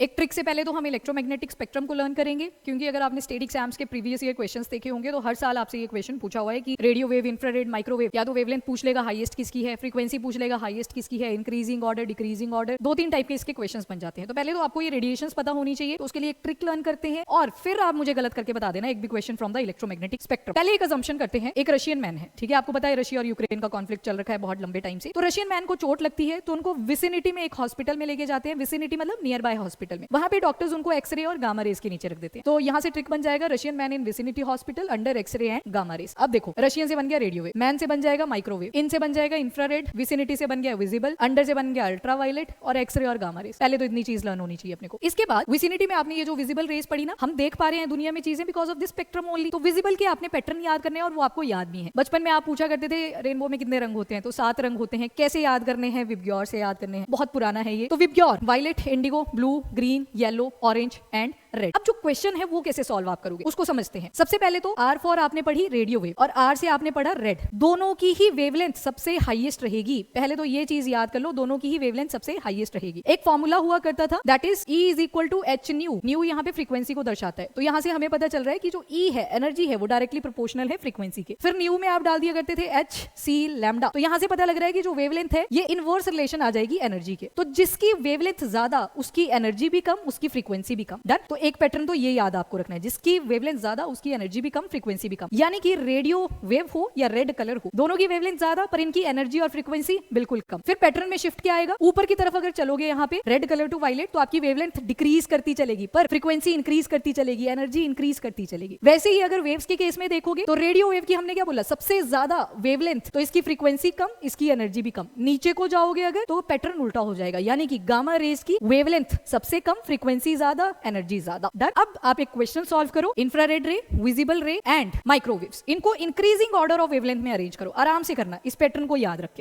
एक ट्रिक से पहले तो हम इलेक्ट्रोमैग्नेटिक स्पेक्ट्रम को लर्न करेंगे, क्योंकि अगर आपने स्टेट एग्जाम्स के प्रीवियस ईयर क्वेश्चंस देखे होंगे तो हर साल आपसे ये क्वेश्चन पूछा हुआ है कि रेडियो वेव, इंफ्रारेड, माइक्रोवेव, या तो वेवलेंथ पूछ लेगा हाईएस्ट किसकी है, फ्रीक्वेंसी पूछ लेगा हाईएस्ट किसकी है, increasing order, decreasing order, 2-3 type के इसके क्वेश्चंस बन जाते हैं। तो पहले तो आपको ये रेडिएशंस पता होनी चाहिए, तो उसके लिए एक ट्रिक लर्न करते हैं और फिर आप मुझे गलत करके बता देना एक भी question from the electromagnetic spectrum. पहले एक असम्पशन करते हैं, एक रशियन मैन है, ठीक है, आपको पता है रशिया और यूक्रेन का कॉन्फ्लिक्ट चल रखा है बहुत लंबे टाइम से। तो रशियन मैन को चोट लगती है तो उनको विसिनिटी में एक हॉस्पिटल में लेके जाते हैं, विसिनिटी मतलब नियर बाय हॉस्पिटल में, वहां पे डॉक्टर्स उनको एक्सरे और गामा रेस के नीचे रख देते हैं। तो यहाँ से ट्रिक बन जाएगा Russian man in vicinity hospital under x ray and gamma rays. अब देखो, रशियन से बन गया रेडियो वेव, मैन से बन जाएगा माइक्रोवेव, इन से बन जाएगा इंफ्रारेड, विसिनिटी से बन गया विजिबल, अंडर से बन गया अल्ट्रावायलेट और एक्सरे और गामा रेस। पहले तो इतनी चीज लर्न होनी चाहिए अपने को। इसके बाद विसिनिटी में आपने ये जो विजिबल रेस पढ़ी ना, हम देख पा रहे हैं दुनिया में चीजें because of this spectrum only. तो विजिबल के आपने पैटर्न याद करने हैं और वो आपको याद भी है। बचपन में आप पूछा करते थे रेनबो में कितने रंग होते हैं, तो 7 रंग होते हैं। कैसे याद करने हैं? विबग्योर से याद करने हैं, बहुत पुराना है ये। तो VIBGYOR, violet, indigo, blue, green, yellow, orange and red. अब जो क्वेश्चन है वो कैसे सॉल्व आप करोगे उसको समझते हैं। सबसे पहले तो आर फॉर आपने पढ़ी रेडियो वेव और आर से आपने पढ़ा रेड, दोनों की ही वेवलेंथ सबसे हाईएस्ट रहेगी। पहले तो ये चीज याद कर लो, दोनों की ही वेवलेंथ सबसे हाईएस्ट रहेगी। एक फॉर्मूला हुआ करता था that is E is equal to H nu. Nu यहाँ पे फ्रीक्वेंसी को दर्शाता है, तो यहाँ से हमें पता चल रहा है कि जो E है एनर्जी है वो डायरेक्टली प्रोपोर्शनल है फ्रीक्वेंसी के। फिर न्यू में आप डाल दिया करते थे एच सी लैम्डा, तो यहाँ से पता लग रहा है कि जो वेवलेंथ है ये इनवर्स रिलेशन आ जाएगी एनर्जी के। तो जिसकी वेवलेंथ ज्यादा उसकी एनर्जी भी कम, उसकी फ्रीक्वेंसी भी कम। डन। तो एक पैटर्न तो ये याद आपको रखना है, जिसकी वेवलेंथ ज्यादा उसकी एनर्जी भी कम, फ्रीक्वेंसी भी कम। यानी कि रेडियो वेव हो या रेड कलर हो, दोनों की वेवलेंथ ज्यादा पर इनकी एनर्जी और फ्रीक्वेंसी बिल्कुल कम। फिर पैटर्न में शिफ्ट क्या आएगा? ऊपर की तरफ अगर चलोगे यहाँ पे रेड कलर टू वायलेट, तो आपकी वेवलेंथ डिक्रीज करती चलेगी पर फ्रीक्वेंसी इंक्रीज करती चलेगी, एनर्जी इंक्रीज करती चलेगी। वैसे ही अगर वेव्स के केस में देखोगे तो रेडियो वेव की हमने क्या बोला, सबसे ज्यादा वेवलेंथ, तो इसकी फ्रीक्वेंसी कम, इसकी एनर्जी भी कम। नीचे को जाओगे अगर तो पैटर्न उल्टा हो जाएगा, यानी कि गामा रेज की वेवलेंथ सबसे कम, फ्रीक्वेंसी ज्यादा, एनर्जी ज्यादा। डन। अब आप एक क्वेश्चन सॉल्व करो, इंफ्रारेड रे, विजिबल रे एंड माइक्रोवेव्स, इनको इंक्रीजिंग ऑर्डर ऑफ वेवलेंथ में अरेंज करो। आराम से करना, इस पैटर्न को याद रख के।